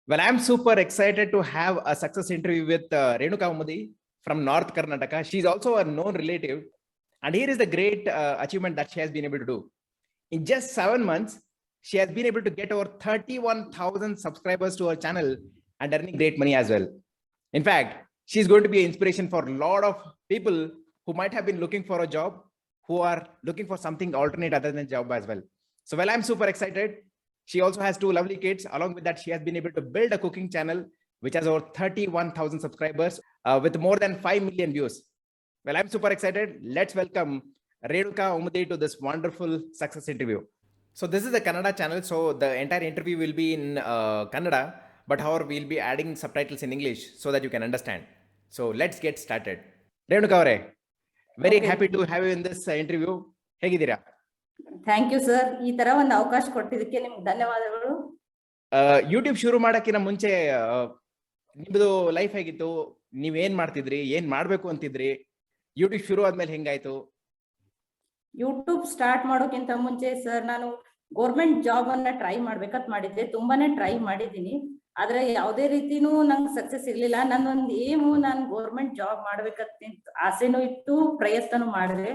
Well, I'm super excited to have a success interview with Renuka Umadi from North Karnataka. She's also a known relative. And here is the great achievement that she has been able to do. In just 7 months, she has been able to get over 31,000 subscribers to her channel and earning great money as well. In fact, she's going to be an inspiration for a lot of people who might have been looking for a job, who are looking for something alternate other than job as well. So, well, I'm super excited. She also has 2 lovely kids. Along with that, she has been able to build a cooking channel, which has over 31,000 subscribers with more than 5 million views. Well, I'm super excited. Let's welcome Renuka Umadi to this wonderful success interview. So this is a Kannada channel. So the entire interview will be in Kannada, but however, we'll be adding subtitles in English so that you can understand. So let's get started. Renuka avare, very happy to have you in this interview. ಹೇಗಿದ್ದೀರಾ? Thank you sir. ಈ ತರ ಒಂದು ಅವಕಾಶ ಕೊಟ್ಟಿದ್ದಕ್ಕೆ ನಿಮ್ಗೆ ಧನ್ಯವಾದಗಳು. YouTube ಶುರು ಮಾಡಕ್ಕಿಂತ ಮುಂಚೆ ನಿಮ್ದು ಲೈಫ್ ಹೇಗಿತ್ತು? ನೀವೇನ್ ಮಾಡ್ತಿದ್ರಿ? ಏನ್ ಮಾಡ್ಬೇಕು ಅಂತಿದ್ರಿ? ಯೂಟ್ಯೂಬ್ ಶುರು ಆದ್ಮೇಲೆ ಹೆಂಗಾಯ್ತು? ಯೂಟ್ಯೂಬ್ ಸ್ಟಾರ್ಟ್ ಮಾಡೋಕ್ಕಿಂತ ಮುಂಚೆ ಸರ್ ನಾನು ಗೌರ್ಮೆಂಟ್ ಜಾಬ್ ಅನ್ನ ಟ್ರೈ ಮಾಡ್ಬೇಕಂತ ಮಾಡಿದ್ದೆ. ತುಂಬಾನೇ ಟ್ರೈ ಮಾಡಿದೀನಿ, ಆದ್ರೆ ಯಾವುದೇ ರೀತಿನೂ ನಂಗೆ ಸಕ್ಸಸ್ ಇರ್ಲಿಲ್ಲ. ನನ್ನೊಂದು ಏಮು ನಾನು ಗೌರ್ಮೆಂಟ್ ಜಾಬ್ ಮಾಡ್ಬೇಕಂತ ಆಸೆನೂ ಇತ್ತು, ಪ್ರಯತ್ನನೂ ಮಾಡಿದೆ,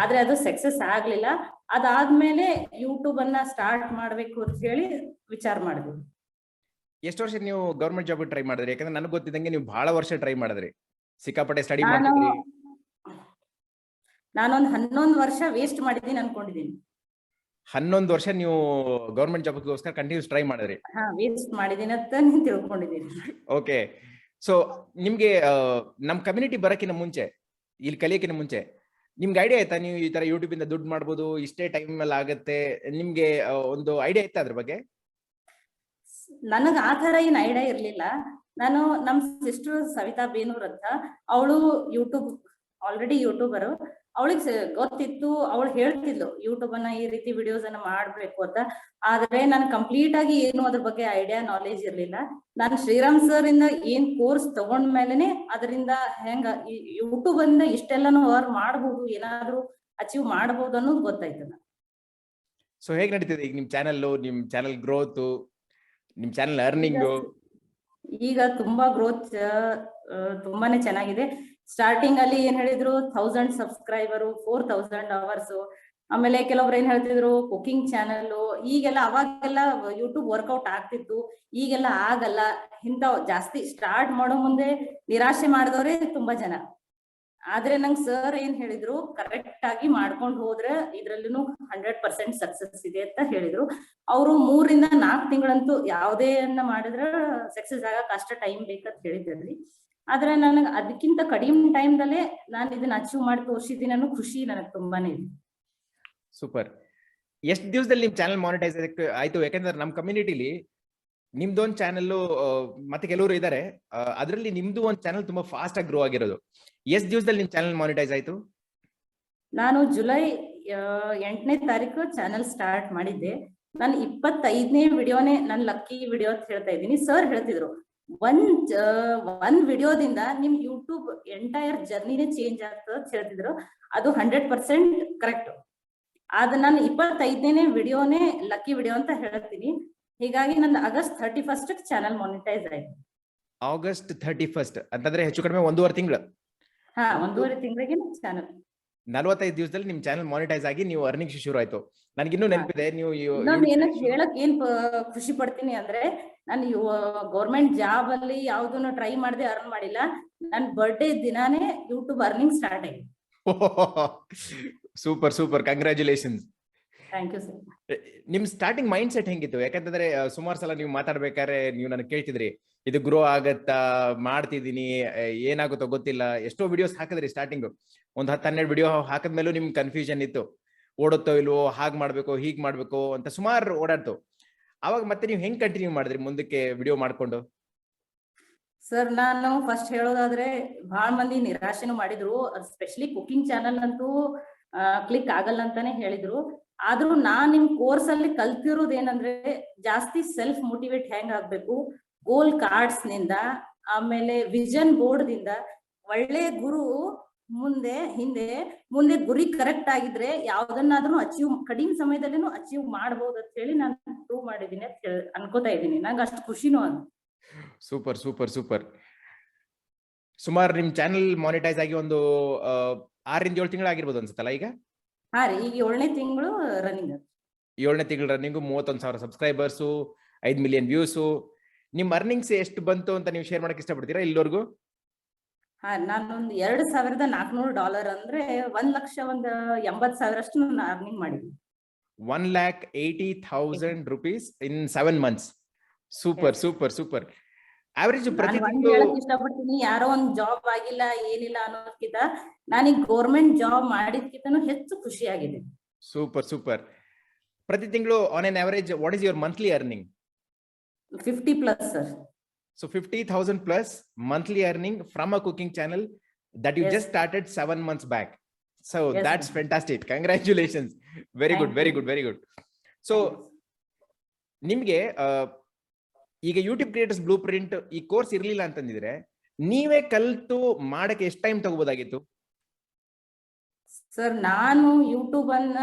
ಆದ್ರೆ ಅದು ಸಕ್ಸಸ್ ಆಗ್ಲಿಲ್ಲ. ಅದಾದ್ಮೇಲೆ ಯೂಟ್ಯೂಬ್ ಅನ್ನ ಸ್ಟಾರ್ಟ್ ಮಾಡ್ಬೇಕು ಅಂತ ಹೇಳಿ ವಿಚಾರ ಮಾಡಿದ್ವಿ. ಎಷ್ಟು ವರ್ಷ ನೀವು ಗೌರ್ಮೆಂಟ್ ಜಾಬ್ ಟ್ರೈ ಮಾಡಿದ್ರಿ? ಯಾಕಂದ್ರೆ ನನಗೆ ಗೊತ್ತಿದ್ದಂಗೆ ನೀವು ಬಹಳ ವರ್ಷ ಟ್ರೈ ಮಾಡಿದ್ರಿ, ಸಿಕ್ಕಾಪಟ್ಟೆ ಸ್ಟಡಿ ಮಾಡಿದ್ರಿ. ನಾನೊಂದು 11 ವರ್ಷ ವೇಸ್ಟ್ ಮಾಡಿದ್ದೀನಿ ಅನ್ಕೊಂಡಿದ್ದೀನಿ. 11 ವರ್ಷ ನೀವು ಗೌರ್ಮೆಂಟ್ ಜಾಬ್ಗೋಸ್ಕರ ಕಂಟಿನ್ಯೂಸ್ ಟ್ರೈ ಮಾಡಿದ್ರಿ? ವೇಸ್ಟ್ ಮಾಡಿದ್ದೀನಿ ಅಂತ ತಿಳ್ಕೊಂಡಿದ್ದೀನಿ. ಓಕೆ. ಸೊ ನಿಮ್ಗೆ ನಮ್ ಕಮ್ಯುನಿಟಿ ಬರಕ್ಕಿಂತ ಮುಂಚೆ, ಇಲ್ಲಿ ಕಲಿಯಕ್ಕಿಂತ ಮುಂಚೆ ನಿಮ್ಗೆ ಐಡಿಯಾ ಆಯ್ತಾ ನೀವು ಈ ತರ ಯೂಟ್ಯೂಬ್ ಇಂದ ದುಡ್ಡು ಮಾಡ್ಬೋದು, ಇಷ್ಟೇ ಟೈಮ್ ಅಲ್ಲಿ ಆಗತ್ತೆ? ನಿಮ್ಗೆ ಒಂದು ಐಡಿಯಾ ಇತ್ತಾ ಅದ್ರ ಬಗ್ಗೆ? ನನಗ ಆ ತರ ಏನ್ ಐಡಿಯಾ ಇರ್ಲಿಲ್ಲ. ನಾನು ನಮ್ ಸಿಸ್ಟರ್ ಸವಿತಾ ಬೇನೂರ್ ಅಂತ, ಅವಳು ಆಲ್ರೆಡಿ ಯೂಟ್ಯೂಬರ್. ಅವಳಿಗೆ ಗೊತ್ತಿತ್ತು, ಅವಳು ಹೇಳ್ತಿದ್ಲು ಯೂಟ್ಯೂಬ್ ಅನ್ನ ಈ ರೀತಿ ವಿಡಿಯೋಸ್ ಅನ್ನ ಮಾಡ್ಬೇಕು ಅಂತ. ಆದ್ರೆ ನಾನು ಕಂಪ್ಲೀಟ್ ಆಗಿ ಏನು ಅದ್ರ ಬಗ್ಗೆ ಐಡಿಯಾ ನಾಲೆಜ್ ಇರ್ಲಿಲ್ಲ. ನಾನು ಶ್ರೀರಾಮ್ ಸರ್ ಇಂದ ಏನ್ ಕೋರ್ಸ್ ತಗೊಂಡ್ಮೇಲೆನೆ ಅದರಿಂದ ಹೆಂಗ ಯೂಟ್ಯೂಬ್ ಇಂದ ಇಷ್ಟೆಲ್ಲಾನು ಅರ್ನ್ ಮಾಡಬಹುದು, ಏನಾದ್ರೂ ಅಚೀವ್ ಮಾಡಬಹುದು ಅನ್ನೋದು ಗೊತ್ತಾಯ್ತು. ಸೊ ಹೇಗ್ ನಡೀತಿದೆ ಈಗ ನಿಮ್ ಚಾನೆಲ್ ಗ್ರೋತ್, ನಿಮ್ ಚಾನೆಲ್ ಅರ್ನಿಂಗ್? ಈಗ ತುಂಬಾ ಗ್ರೋತ್ ತುಂಬಾನೇ ಚೆನ್ನಾಗಿದೆ. ಸ್ಟಾರ್ಟಿಂಗ್ ಅಲ್ಲಿ ಏನ್ ಹೇಳಿದ್ರು 1000 ಸಬ್ಸ್ಕ್ರೈಬರ್, 4000 ಅವರ್ಸ್. ಆಮೇಲೆ ಕೆಲವ್ರು ಏನ್ ಹೇಳ್ತಿದ್ರು ಕುಕಿಂಗ್ ಚಾನಲ್. ಈಗೆಲ್ಲ ಅವಾಗೆಲ್ಲ ಯೂಟ್ಯೂಬ್ ವರ್ಕೌಟ್ ಆಗ್ತಿತ್ತು, ಈಗೆಲ್ಲ ಆಗಲ್ಲ. ಇಂತ ಜಾಸ್ತಿ ಸ್ಟಾರ್ಟ್ ಮಾಡೋ ಮುಂದೆ ನಿರಾಶೆ ಮಾಡಿದವ್ರೆ ತುಂಬಾ ಜನ. ಆದ್ರೆ ನಂಗೆ ಸರ್ ಏನ್ ಹೇಳಿದ್ರು, ಕರೆಕ್ಟ್ ಆಗಿ ಮಾಡ್ಕೊಂಡು ಹೋದ್ರೆ ಇದ್ರಲ್ಲೂ 100% ಸಕ್ಸಸ್ ಇದೆ ಅಂತ ಹೇಳಿದ್ರು. ಅವರು 3 ರಿಂದ 4 ತಿಂಗಳಂತೂ ಯಾವುದೇ ಮಾಡಿದ್ರೆ ಸಕ್ಸಸ್ ಆಗಕ್ ಅಷ್ಟ ಟೈಮ್ ಬೇಕಂತ ಹೇಳಿದ್ರಿ. ಆದ್ರೆ ನನಗೆ ಅದಕ್ಕಿಂತ ಕಡಿಮೆ ಟೈಮ್ ದಲ್ಲೇ ನಾನು ಇದನ್ನ ಅಚೀವ್ ಮಾಡಿ ತೋರಿಸಿದ್ದೀನಿ ಅನ್ನೋ ಖುಷಿ ನನಗೆ ತುಂಬಾನೇ ಇದೆ. ಸೂಪರ್. ಎಷ್ಟು ದಿವಸದಲ್ಲಿ ನಿಮ್ ಚಾನಲ್ ಮಾನಿಟೈಸ್ ಆಯ್ತು? ಯಾಕಂದ್ರೆ ನಮ್ ಕಮ್ಯುನಿಟಿಲಿ ನಿಮ್ದೊಂದು ಚಾನಲ್ ಮತ್ತೆ ಕೆಲವರು ಇದಾರೆ, ಅದರಲ್ಲಿ ನಿಮ್ದು ಒಂದು ಚಾನಲ್ ತುಂಬಾ ಫಾಸ್ಟ್ ಆಗಿ ಗ್ರೋ ಆಗಿರೋದು. ಎಷ್ಟು ದಿವಸದಲ್ಲಿ ನಿಮ್ ಚಾನಲ್ ಮಾನಿಟೈಸ್ ಆಯ್ತು? ನಾನು ಜುಲೈ 8ನೇ ತಾರೀಕು ಚಾನಲ್ ಸ್ಟಾರ್ಟ್ ಮಾಡಿದ್ದೆ. ನಾನು 25ನೇ ವಿಡಿಯೋನೇ ನನ್ನ ಲಕ್ಕಿ ವಿಡಿಯೋ ಅಂತ ಹೇಳ್ತಾ ಇದ್ದೀನಿ. ಸರ್ ಹೇಳ್ತಿದ್ರು ಒಂದ್ ವಿಡಿಯೋದಿಂದ ನಿಮ್ ಯೂಟ್ಯೂಬ್ ಎಂಟೈರ್ ಜರ್ನಿನೇ ಚೇಂಜ್ ಆಗ್ತದೆ ಅಂತ ಹೇಳ್ತಿದ್ರು. ಅದು 100% ಕರೆಕ್ಟ್. ಆದ ನಾನು 25ನೇ ವಿಡಿಯೋನೇ ಲಕ್ಕಿ ವಿಡಿಯೋ ಅಂತ ಹೇಳ್ತೀನಿ. ಹೀಗಾಗಿ ನಂದು ಆಗಸ್ಟ್ 31st ಚಾನಲ್ ಮಾನಿಟೈಸ್ ಆಯ್ತು. ಆಗಸ್ಟ್ 31 ಅಂತಂದ್ರೆ ಹೆಚ್ಚು ಕಡಿಮೆ 1.5 ತಿಂಗಳು. 1.5 ತಿಂಗಳಿಗೆ ಚಾನಲ್ 45 ದಿವಸದಲ್ಲಿ ನಿಮ್ ಚಾನಲ್ ಮಾನಿಟೈಸ್ ಆಗಿ ನೀವು ಅರ್ನಿಂಗ್ ಶುರು ಆಯ್ತು. ನನಗಿನ್ನೂ ನೆನಪಿದೆ, ನೀವು ಹೇಳಕ್ ಏನ್ ಖುಷಿ ಪಡ್ತೀನಿ ಅಂದ್ರೆ, ನಾನು ಗೌರ್ಮೆಂಟ್ ಜಾಬ್ ಅಲ್ಲಿ ಯಾವ್ದನ್ನು ಟ್ರೈ ಮಾಡದೆ ಅರ್ನ್ ಮಾಡಿಲ್ಲ. ನನ್ ಬರ್ಡೇ ದಿನಾನೇ ಯೂಟ್ಯೂಬ್ ಅರ್ನಿಂಗ್ ಸ್ಟಾರ್ಟ್ ಆಯ್ತು. Super super, congratulations. Thank you sir. ನಿಮ್ ಸ್ಟಾರ್ಟಿಂಗ್ ಮೈಂಡ್ ಸೆಟ್ ಹೆಂಗಿತ್ತು? ಯಾಕಂತಂದ್ರೆ ಸುಮಾರು ಸಲ ನೀವು ಮಾತಾಡ್ಬೇಕಾದ್ರೆ ನೀವು ನನಗೆ ಕೇಳ್ತಿದ್ರಿ, ಇದು ಗ್ರೋ ಆಗತ್ತಾ, ಮಾಡ್ತಿದೀನಿ, ಏನಾಗುತ್ತೋ ಗೊತ್ತಿಲ್ಲ. ಎಷ್ಟೋ ವಿಡಿಯೋಸ್ ಹಾಕಿದ್ರಿ ಸ್ಟಾರ್ಟಿಂಗ್, ಒಂದು 10-12 ವಿಡಿಯೋ ಹಾಕಿದ್ಮೇಲೂ ನಿಮ್ಗೆ ಕನ್ಫ್ಯೂಷನ್ ಇತ್ತು, ಓಡುತ್ತೋ ಇಲ್ವೋ, ಹಾಗ್ ಮಾಡ್ಬೇಕು ಹೀಗ್ ಮಾಡ್ಬೇಕು ಅಂತ ಸುಮಾರು ಓಡಾಡ್ತು. ಅವಾಗ ಮತ್ತೆ ನೀವು ಹೆಂಗ್ ಕಂಟಿನ್ಯೂ ಮಾಡಿದ್ರಿ ಮುಂದಕ್ಕೆ ವಿಡಿಯೋ ಮಾಡ್ಕೊಂಡು? ಸರ್ ನಾನು ಫಸ್ಟ್ ಹೇಳೋದಾದ್ರೆ ಬಹಳ ಮಂದಿ ನಿರಾಶೆನೂ ಮಾಡಿದ್ರು, ಸ್ಪೆಷಲಿ ಕುಕಿಂಗ್ ಚಾನಲ್ ಅಂತೂ ಕ್ಲಿಕ್ ಆಗಲ್ಲ ಅಂತಾನೆ ಹೇಳಿದ್ರು. ಆದ್ರೂ ನಾನ್ ನಿಮ್ ಕೋರ್ಸ್ ಅಲ್ಲಿ ಕಲ್ತಿರೋದು ಏನಂದ್ರೆ, ಜಾಸ್ತಿ ಸೆಲ್ಫ್ ಮೋಟಿವೇಟ್ ಹೆಂಗ್ ಆಗ್ಬೇಕು, ಗೋಲ್ ಕಾರ್ಡ್ಸ್ ನಿಂದ, ಆಮೇಲೆ ವಿಷನ್ ಬೋರ್ಡ್ ದಿಂದ, ಒಳ್ಳೆ ಗುರು ಮುಂದೆ ಗುರಿ ಕರೆಕ್ಟ್ ಆಗಿದ್ರೆ ಯಾವ್ದನ್ನಾದ್ರೂ ಅಚೀವ್ ಕಡಿಮೆ ಸಮಯದಲ್ಲಿನೂ ಅಚೀವ್ ಮಾಡಬಹುದು ಅಂತ ಹೇಳಿ ನಾನು ಪ್ರೂವ್ ಮಾಡಿದೀನಿ ಅಂತ ಅನ್ಕೋತಾ ಇದ್ದೀನಿ. ನಂಗೆ ಅಷ್ಟು ಖುಷಿನೂ ಸೂಪರ್ ಸೂಪರ್ ಸೂಪರ್. ಸುಮಾರು ನಿಮ್ ಚಾನೆಲ್ ಮಾನಿಟೈಸ್ ಆಗಿ ಒಂದು 6 ರಿಂದ 7 ತಿಂಗಳು ಆಗಿರ್ಬೋದು ಅನ್ಸುತ್ತಲ್ಲ ಈಗ? ಹಾ ರೀ, ಈಗ 7ನೇ ತಿಂಗಳು ರನ್ನಿಂಗ್. 7ನೇ ತಿಂಗಳು ರನ್ನಿಂಗು, 31,000 ಸಬ್ಸ್ಕ್ರೈಬರ್ಸು, 5 ಮಿಲಿಯನ್ ವ್ಯೂಸು. ನಿಮ್ ಅರ್ನಿಂಗ್ಸ್ ಎಷ್ಟು ಬಂತು ಅಂತ ನೀವು ಶೇರ್ ಮಾಡಕ್ ಇಷ್ಟಪಡ್ತೀರಾ ಇಲ್ಲಿವರೆಗೂ? ಹಾ, ನಾನೊಂದು $2,400 ಅಂದ್ರೆ 1,80,000 ಅಷ್ಟು ನಾನು ಅರ್ನಿಂಗ್ ಮಾಡಿದ್ದೀನಿ. 1,80,000 rupees in 7 months. Super Yes. Super super. Average ನಾನು ಪ್ರತಿ ಒಂದ್ ತಿಂಗಳು ಹೇಳಕ್ ಇಷ್ಟಪಡ್ತೀನಿ, ಯಾರೋ ಒಂದ್ ಜಾಬ್ ಆಗಿಲ್ಲ ಏನಿಲ್ಲ ಅನ್ನೋದಕ್ಕಿಂತ ನಾನೀಗ ಗೌರ್ಮೆಂಟ್ ಜಾಬ್ ಮಾಡಿದ್ಕಿಂತನೂ ಹೆಚ್ಚು ಖುಷಿಯಾಗಿದೆ. Super super. ಪ್ರತಿ ತಿಂಗಳು on N average what is your monthly earning? 50+ sir. So 50,000 plus monthly earning from a cooking channel that you Yes. just started 7 months back. So Yes, that's sir. fantastic. Congratulations. Very good, Thank very you. good, very good. So ನಿಮ್ಗೆ ಈಗ YouTube creators blue print ಈ course ಇರ್ಲಿಲ್ಲ ಅಂತಂದಿದ್ರೆ ನೀವೇ ಕಲ್ತು ಮಾಡಕ್ಕೆ ಎಷ್ಟು time ತಗೋಬೋದಾಗಿತ್ತು? Sir, ನಾನು YouTube ಅನ್ನ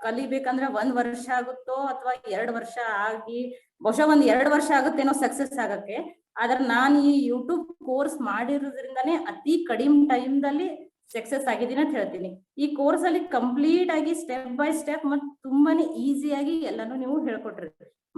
ಕಲಿಬೇಕಂದ್ರೆ 1 ವರ್ಷ ಆಗುತ್ತೋ ಅಥವಾ 2 ವರ್ಷ ಆಗಿ, ಬಹುಶಃ 2 ವರ್ಷ ಆಗುತ್ತೇನೋ ಸಕ್ಸಸ್ ಆಗಕ್ಕೆ. ಆದ್ರೆ ನಾನು ಈ ಯೂಟ್ಯೂಬ್ ಕೋರ್ಸ್ ಮಾಡಿರೋದ್ರಿಂದಾನೇ ಅತಿ ಕಡಿಮೆ ಟೈಮ್ ದಲ್ಲಿ ಸಕ್ಸಸ್ ಆಗಿದ್ದೀನಿ ಅಂತ ಹೇಳ್ತೀನಿ. ಈ ಕೋರ್ಸ್ ಅಲ್ಲಿ ಕಂಪ್ಲೀಟ್ ಆಗಿ ಸ್ಟೆಪ್ ಬೈ ಸ್ಟೆಪ್ ಮತ್ತೆ ತುಂಬಾನೇ ಈಸಿಯಾಗಿ ಎಲ್ಲಾನು ನೀವು ಹೇಳ್ಕೊಟ್ರಿ.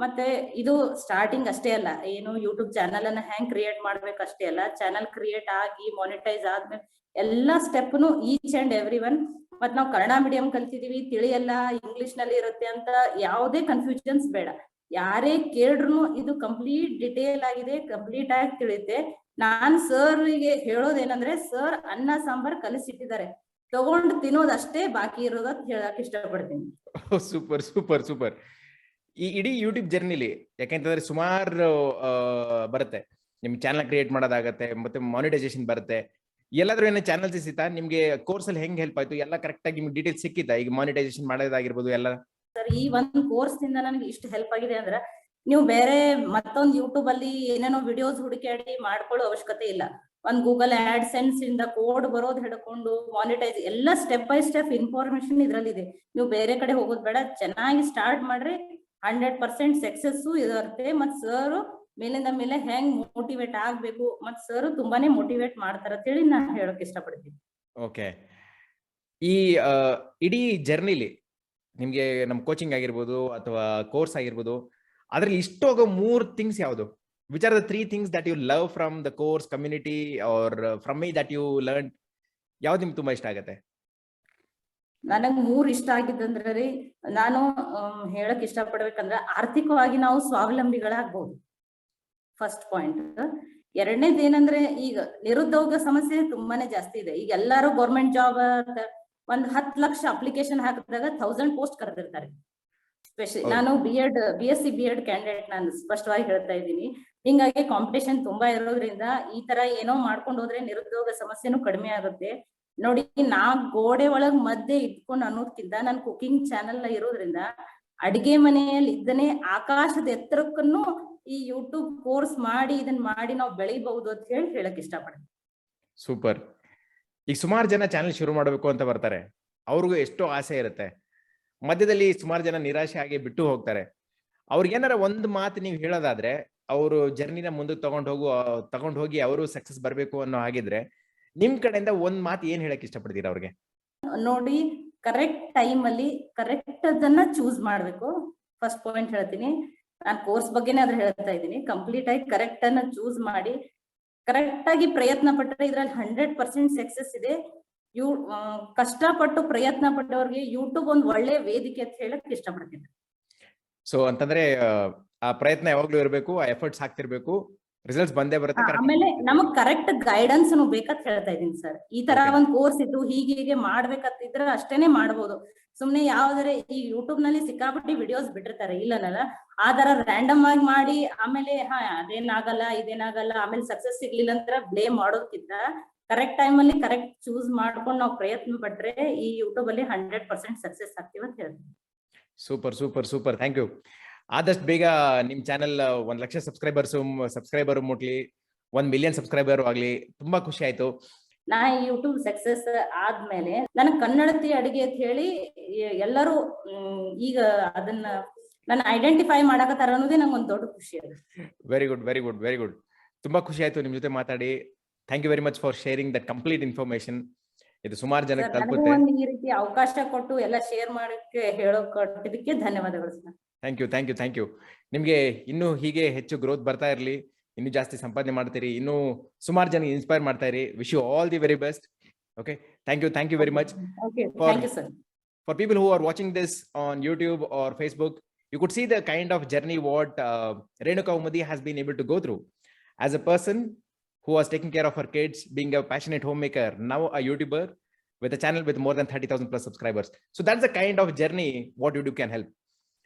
ಮತ್ತೆ ಇದು ಸ್ಟಾರ್ಟಿಂಗ್ ಅಷ್ಟೇ ಅಲ್ಲ, ಏನು ಯೂಟ್ಯೂಬ್ ಚಾನಲ್ ಅನ್ನ ಹೆಂಗ್ ಕ್ರಿಯೇಟ್ ಮಾಡ್ಬೇಕು ಅಷ್ಟೇ ಅಲ್ಲ, ಚಾನಲ್ ಕ್ರಿಯೇಟ್ ಆಗಿ ಮಾನಿಟೈಸ್ ಆದ್ಮೇಲೆ ಎಲ್ಲಾ ಸ್ಟೆಪ್ನು ಈಚ್ ಅಂಡ್ ಎವ್ರಿ ಒನ್. ಮತ್ ನಾವು ಕನ್ನಡ ಮೀಡಿಯಂ ಕಲ್ತಿದೀವಿ, ತಿಳಿಯಲ್ಲ, ಇಂಗ್ಲಿಷ್ ನಲ್ಲಿ ಇರುತ್ತೆ ಅಂತ ಯಾವುದೇ ಕನ್ಫ್ಯೂಷನ್ಸ್ ಬೇಡ. ಯಾರೇ ಕೇಳ್ರು ಇದು ಕಂಪ್ಲೀಟ್ ಡಿಟೇಲ್ ಆಗಿದೆ, ಕಂಪ್ಲೀಟ್ ಆಗಿ ತಿಳಿಯುತ್ತೆ. ನಾನ್ ಸರ್ಗೆ ಹೇಳೋದೇನಂದ್ರೆ, ಸರ್ ಅನ್ನ ಸಾಂಬಾರ್ ಕಲಿಸಿಟ್ಟಿದ್ದಾರೆ, ತಗೊಂಡು ತಿನ್ನೋದಷ್ಟೇ ಬಾಕಿ ಇರೋದು ಅಂತ ಹೇಳಕ್ ಇಷ್ಟಪಡ್ತೀನಿ. Super super super. ಈ ಇಡೀ ಯೂಟ್ಯೂಬ್ ಜರ್ನಿಲಿ ಯಾಕೆಂತಂದ್ರೆ ಸುಮಾರು ಬರುತ್ತೆ, ನಿಮ್ ಚಾನಲ್ ಕ್ರಿಯೇಟ್ ಮಾಡೋದಾಗತ್ತೆ, ಮತ್ತೆ ಮಾನಿಟೈಸೇಷನ್ ಬರುತ್ತೆ. ಎಲ್ಲಾದ್ರೂ ಏನೋ ಚಾನಲ್ಸ್ ಸಿಗ್ತಾ ನಿಮ್ಗೆ ಕೋರ್ಸ್ ಅಲ್ಲಿ ಹೆಂಗ್ ಹೆಲ್ಪ್ ಆಯ್ತು? ಎಲ್ಲ ಕರೆಕ್ಟ್ ಆಗಿ ನಿಮ್ಗೆ ಡೀಟೇಲ್ಸ್ ಸಿಕ್ಕಿತಾ ಈಗ ಮಾನಿಟೈಸೇಷನ್ ಮಾಡೋದಾಗಿರ್ಬೋದು ಎಲ್ಲ? ಸರ್, ಈ ಒಂದು ಕೋರ್ಸ್ ಇಂದ ನನಗೆ ಇಷ್ಟು ಹೆಲ್ಪ್ ಆಗಿದೆ ಅಂದ್ರೆ, ನೀವು ಬೇರೆ ಮತ್ತೊಂದು ಯೂಟ್ಯೂಬ್ ಅಲ್ಲಿ ಏನೇನೋ ವಿಡಿಯೋಸ್ ಹುಡುಕಾಡಿ ಮಾಡ್ಕೊಳ್ಳೋ ಅವಶ್ಯಕತೆ ಇಲ್ಲ. ಒಂದ್ ಗೂಗಲ್ ಆಡ್ಸೆನ್ಸ್ ಇಂದ ಕೋಡ್ ಬರೋದ್ ಹಿಡ್ಕೊಂಡು ಮಾನಿಟೈಸ್ ಎಲ್ಲ ಸ್ಟೆಪ್ ಬೈ ಸ್ಟೆಪ್ ಇನ್ಫಾರ್ಮೇಶನ್ ಇದ್ರಲ್ಲಿ ಇದೆ. ನೀವು ಬೇರೆ ಕಡೆ ಹೋಗೋದ್ ಬೇಡ, ಚೆನ್ನಾಗಿ ಸ್ಟಾರ್ಟ್ ಮಾಡ್ರಿ, 100% ಸಕ್ಸಸ್ ಇರುತ್ತೆ. ಮತ್ ಸರ್ ಮೇಲಿಂದ ಮೇಲೆ ಹೆಂಗ್ ಮೋಟಿವೇಟ್ ಆಗ್ಬೇಕು, ಮತ್ ಸರ್ ತುಂಬಾನೇ ಮೋಟಿವೇಟ್ ಮಾಡ್ತಾರ ಅಂತೇಳಿ ನಾನು ಹೇಳಕ್ ಇಷ್ಟಪಡ್ತೀನಿ. ಓಕೆ. ಈ ಇಡೀ ಜರ್ನಿಲಿ ನಿಮ್ಗೆ ನಮ್ ಕೋಚಿಂಗ್ ಆಗಿರ್ಬೋದು ಅಥವಾ ಕೋರ್ಸ್ ಆಗಿರ್ಬೋದು, ಅದ್ರಲ್ಲಿ ಇಷ್ಟ ಹೋಗೋ 3 ಥಿಂಗ್ಸ್ ಯಾವುದು? Which are the 3 things that you love from the course community or from me that you learn? ಯಾವ್ದು ನಿಮ್ಗೆ ತುಂಬಾ ಇಷ್ಟ ಆಗತ್ತೆ? ನನಗ್ 3 ಇಷ್ಟ ಆಗಿದ್ದಂದ್ರೆ ರೀ, ನಾನು ಹೇಳಕ್ ಇಷ್ಟಪಡ್ಬೇಕಂದ್ರೆ, ಆರ್ಥಿಕವಾಗಿ ನಾವು ಸ್ವಾವಲಂಬಿಗಳಾಗ್ಬಹುದು, ಫಸ್ಟ್ ಪಾಯಿಂಟ್. ಎರಡನೇದು ಏನಂದ್ರೆ, ಈಗ ನಿರುದ್ಯೋಗ ಸಮಸ್ಯೆ ತುಂಬಾನೇ ಜಾಸ್ತಿ ಇದೆ. ಈಗ ಎಲ್ಲಾರು ಗೌರ್ಮೆಂಟ್ ಜಾಬ್ ಒಂದ್ 10 ಲಕ್ಷ ಅಪ್ಲಿಕೇಶನ್ ಹಾಕಿದಾಗ 1000 ಪೋಸ್ಟ್ ಕರೆದಿರ್ತಾರೆ. ಸ್ಪೆಷಲಿ ನಾನು BSc B.Ed ಕ್ಯಾಂಡಿಡೇಟ್, ನಾನು ಸ್ಪಷ್ಟವಾಗಿ ಹೇಳ್ತಾ ಇದ್ದೀನಿ. ಹಿಂಗಾಗಿ ಕಾಂಪಿಟೇಷನ್ ತುಂಬಾ ಇರೋದ್ರಿಂದ ಈ ತರ ಏನೋ ಮಾಡ್ಕೊಂಡು ಹೋದ್ರೆ ನಿರುದ್ಯೋಗ ಸಮಸ್ಯೆನೂ ಕಡಿಮೆ ಆಗುತ್ತೆ. ನೋಡಿ, ನಾ ಗೋಡೆ ಒಳಗ್ ಮಧ್ಯೆ ಇಟ್ಕೊಂಡು ಅನ್ನೋದ್ಕಿಂತ ನನ್ ಕುಕಿಂಗ್ ಚಾನೆಲ್ ಇರೋದ್ರಿಂದ ಅಡಿಗೆ ಮನೆಯಲ್ಲಿ ಇದ್ದನೆ ಆಕಾಶದ ಎತ್ತರಕ್ಕನ್ನು ಈ ಯೂಟ್ಯೂಬ್ ಕೋರ್ಸ್ ಮಾಡಿ ಇದನ್ನ ಮಾಡಿ ನಾವು ಬೆಳಿಬಹುದು ಅಂತ ಹೇಳಕ್ ಇಷ್ಟಪಡ್ತೀನಿ. ಸೂಪರ್. ಈಗ ಸುಮಾರು ಜನ ಚಾನೆಲ್ ಶುರು ಮಾಡಬೇಕು ಅಂತ ಬರ್ತಾರೆ, ಅವ್ರಿಗೂ ಎಷ್ಟೋ ಆಸೆ ಇರುತ್ತೆ. ಮಧ್ಯದಲ್ಲಿ ಸುಮಾರು ಜನ ನಿರಾಶೆ ಆಗಿ ಬಿಟ್ಟು ಹೋಗ್ತಾರೆ. ಅವ್ರಿಗೆ ಏನಾರ ಒಂದು ಮಾತು ನೀವು ಹೇಳೋದಾದ್ರೆ, ಅವರು ಜರ್ನಿನ ಮುಂದಕ್ಕೆ ತಗೊಂಡು ಹೋಗಿ ಅವರು ಸಕ್ಸಸ್ ಬರ್ಬೇಕು ಅನ್ನೋ ಹಾಗಿದ್ರೆ, ನಿಮ್ ಕಡೆಯಿಂದ ಒಂದ್ ಮಾತು ಏನ್ ಹೇಳಕ್ ಇಷ್ಟಪಡ್ತೀರಾ ಅವ್ರಿಗೆ? ನೋಡಿ, ಕರೆಕ್ಟ್ ಟೈಮ್ ಅಲ್ಲಿ ಕರೆಕ್ಟ್ ಅದನ್ನ ಚೂಸ್ ಮಾಡ್ಬೇಕು. ಫಸ್ಟ್ ಪಾಯಿಂಟ್ ಹೇಳ್ತೀನಿ. ನಾನು ಕೋರ್ಸ್ ಬಗ್ಗೆನೇ ಅದ್ರ ಹೇಳ್ತಾ ಇದ್ದೀನಿ. ಕಂಪ್ಲೀಟ್ ಆಗಿ ಕರೆಕ್ಟ್ ಅನ್ನ ಚೂಸ್ ಮಾಡಿ ಕರೆಕ್ಟ್ ಆಗಿ ಪ್ರಯತ್ನ ಪಟ್ಟರೆ ಇದ್ರಲ್ಲಿ 100% ಸಕ್ಸಸ್ ಇದೆ. ಕಷ್ಟಪಟ್ಟು ಪ್ರಯತ್ನ ಪಟ್ಟವ್ರಿಗೆ ಯೂಟ್ಯೂಬ್ ಒಂದ್ ಒಳ್ಳೆ ವೇದಿಕೆ ಅಂತ ಹೇಳಕ್ ಇಷ್ಟಪಡ್ತೀನಿ. ಸೊ ಅಂತಂದ್ರೆ ಆ ಪ್ರಯತ್ನ ಯಾವಾಗ್ಲೂ ಇರಬೇಕು, ಆ ಎಫರ್ಟ್ಸ್ ಹಾಕ್ತಿರ್ಬೇಕು, ರಿಸಲ್ಟ್ಸ್ ಬಂದೇ ಬರುತ್ತೆ. ಆಮೇಲೆ ನಮಗ್ ಕರೆಕ್ಟ್ ಗೈಡೆನ್ಸ್ ಬೇಕಂತ ಹೇಳ್ತಾ ಇದೀನಿ ಸರ್. ಈ ತರ ಒಂದ್ ಕೋರ್ಸ್ ಇದ್ದು ಹೀಗೆ ಮಾಡ್ಬೇಕಂತಿದ್ರೆ ಅಷ್ಟೇನೆ ಮಾಡ್ಬೋದು. ಸುಮ್ನೆ ಯಾವ್ದಾರೆ ಈ ಯೂಟ್ಯೂಬ್ ನಲ್ಲಿ ಸಿಕ್ಕಾಪಟ್ಟಿ ವಿಡಿಯೋಸ್ ಬಿಟ್ಟಿರ್ತಾರೆ, ಇಲ್ಲನಲ್ಲ, ಆ ತರ ರ್ಯಾಂಡಮ್ ಆಗಿ ಮಾಡಿ ಆಮೇಲೆ ಅದೇನಾಗಲ್ಲ ಇದೇನಾಗಲ್ಲ ಆಮೇಲೆ ಸಕ್ಸಸ್ ಸಿಗ್ಲಿಲ್ಲ ಅಂತ ಬ್ಲೇಮ್ ಮಾಡೋದಕ್ಕಿಂತ ಕರೆಕ್ಟ್ ಟೈಮ್ ಅಲ್ಲಿ ಕರೆಕ್ಟ್ ಚೂಸ್ ಮಾಡ್ಕೊಂಡು ನಾವು ಪ್ರಯತ್ನ ಪಟ್ರೆ ಈ ಯೂಟ್ಯೂಬ್ ಅಲ್ಲಿ 100% ಸಕ್ಸಸ್ ಆಗ್ತೀವಿ ಅಂತ ಹೇಳ್ತೀನಿ. Super super super, thank you. ಆದಷ್ಟು ಬೇಗ ನಿಮ್ ಚಾನೆಲ್ 1 ಲಕ್ಷ ಸಬ್ಸ್ಕ್ರೈಬರ್ ಮುಟ್ಲಿ, 1 ಮಿಲಿಯನ್ ಸಬ್ಸ್ಕ್ರೈಬರ್ ಆಗ್ಲಿ. ತುಂಬಾ ಖುಷಿ ಆಯ್ತು. ನಾ ಯೂಟ್ಯೂಬ್ ಸಕ್ಸಸ್ ಆದ್ಮೇಲೆ ನನಗ್ ಕನ್ನಡತಿ ಅಡಿಗೆ ಅಂತ ಹೇಳಿ ಎಲ್ಲರೂ ಈಗ ಅದನ್ನ ನಾನು ಐಡೆಂಟಿಫೈ ಮಾಡಕತ್ತಾರ ಅನ್ನೋದೇ ನಂಗೆ ಒಂದು ದೊಡ್ಡ ಖುಷಿ ಅದು. Very good, very good, very good. ತುಂಬಾ ಖುಷಿ ಆಯ್ತು ನಿಮ್ ಜೊತೆ ಮಾತಾಡಿ. Thank you very much for sharing that complete information. ಇದು ಸುಮಾರು ಜನಕ್ಕೆ ನನಗೂ ತಲುಪುತ್ತೆ. ಒಂದು ಈ ರೀತಿ ಅವಕಾಶ ಕೊಟ್ಟು ಎಲ್ಲ ಶೇರ್ ಮಾಡಕ್ಕೆ ಕೊಟ್ಟಿದ್ದಕ್ಕೆ ಧನ್ಯವಾದಗಳು ಸರ್. Thank you, thank you, thank you. ನಿಮ್ಗೆ ಇನ್ನೂ ಹೀಗೆ ಹೆಚ್ಚು ಗ್ರೋತ್ ಬರ್ತಾ ಇರಲಿ, ಇನ್ನೂ ಜಾಸ್ತಿ ಸಂಪಾದನೆ ಮಾಡ್ತೀರಿ, ಇನ್ನೂ ಸುಮಾರು ಜನ ಇನ್ಸ್ಪೈರ್ ಮಾಡ್ತಾ ಇರಿ. Wish you all the very best. Okay, thank you very much. Okay, thank you, sir. For people who are watching this on YouTube or Facebook, you could see the kind of journey what Renuka Umadi has been able to go through as a person who was taking care of her kids, being a passionate homemaker, now a YouTuber with a channel with more than 30,000 plus subscribers. So that's the kind of journey what YouTube can help.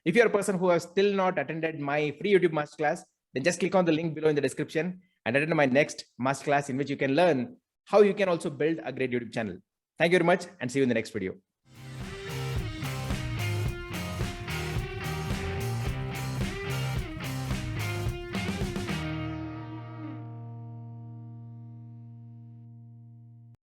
If you're a person who has still not attended my free YouTube masterclass, then just click on the link below in the description and attend my next masterclass in which you can learn how you can also build a great YouTube channel. Thank you very much and see you in the next video.